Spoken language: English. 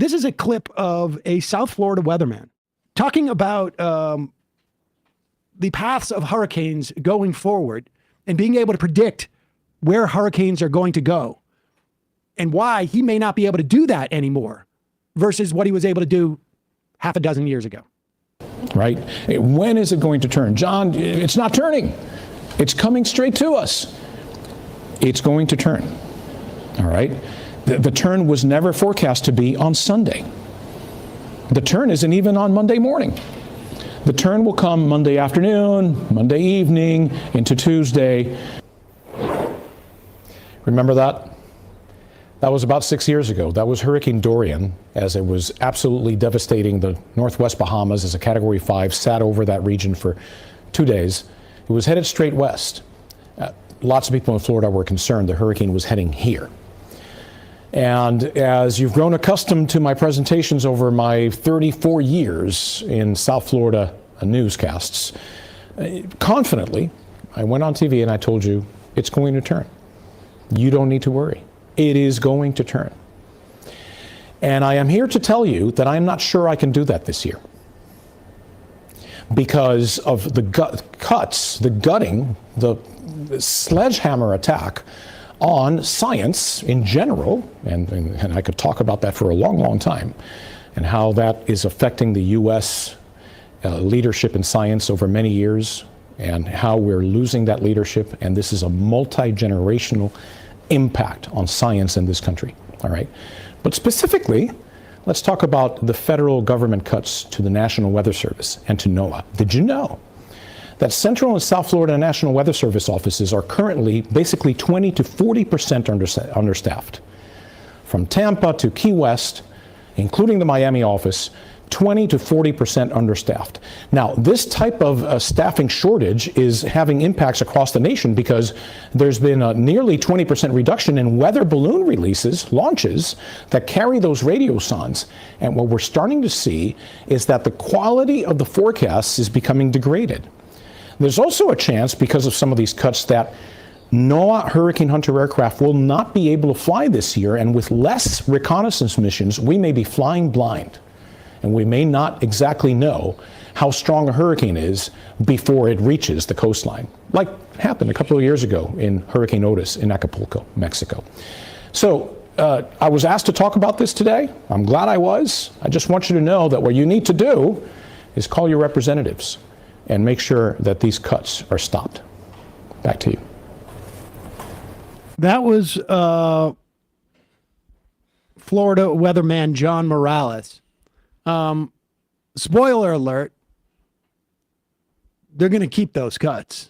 This is a clip of a South Florida weatherman talking about the paths of hurricanes going forward and being able to predict where hurricanes are going to go and why he may not be able to do that anymore versus what he was able to do half a dozen years ago. Right? When is it going to turn? John, it's not turning. It's coming straight to us. It's going to turn. All right? The turn was never forecast to be on Sunday. The turn isn't even on Monday morning. The turn will come Monday afternoon, Monday evening, into Tuesday. Remember that? That was about 6 years ago. That was Hurricane Dorian, as it was absolutely devastating the Northwest Bahamas as a Category 5, sat over that region for 2 days. It was headed straight west. Lots of people in Florida were concerned the hurricane was heading here. And as you've grown accustomed to my presentations over my 34 years in South Florida newscasts, confidently, I went on TV and I told you, it's going to turn. You don't need to worry. It is going to turn. And I am here to tell you that I'm not sure I can do that this year because of the gutting, the sledgehammer attack on science in general, and I could talk about that for a long, long time, and how that is affecting the U.S. Leadership in science over many years, and how we're losing that leadership, and this is a multi-generational impact on science in this country, all right? But specifically, let's talk about the federal government cuts to the National Weather Service and to NOAA. Did you know that Central and South Florida National Weather Service offices are currently basically 20 to 40% understaffed? From Tampa to Key West, including the Miami office, 20 to 40% understaffed. Now, this type of staffing shortage is having impacts across the nation because there's been a nearly 20% reduction in weather balloon launches that carry those radiosondes. And what we're starting to see is that the quality of the forecasts is becoming degraded. There's also a chance, because of some of these cuts, that NOAA Hurricane Hunter aircraft will not be able to fly this year, and with less reconnaissance missions, we may be flying blind. And we may not exactly know how strong a hurricane is before it reaches the coastline, like happened a couple of years ago in Hurricane Otis in Acapulco, Mexico. So I was asked to talk about this today. I'm glad I was. I just want you to know that what you need to do is call your representatives and make sure that these cuts are stopped. Back to you. That was Florida weatherman John Morales. Spoiler alert, they're going to keep those cuts.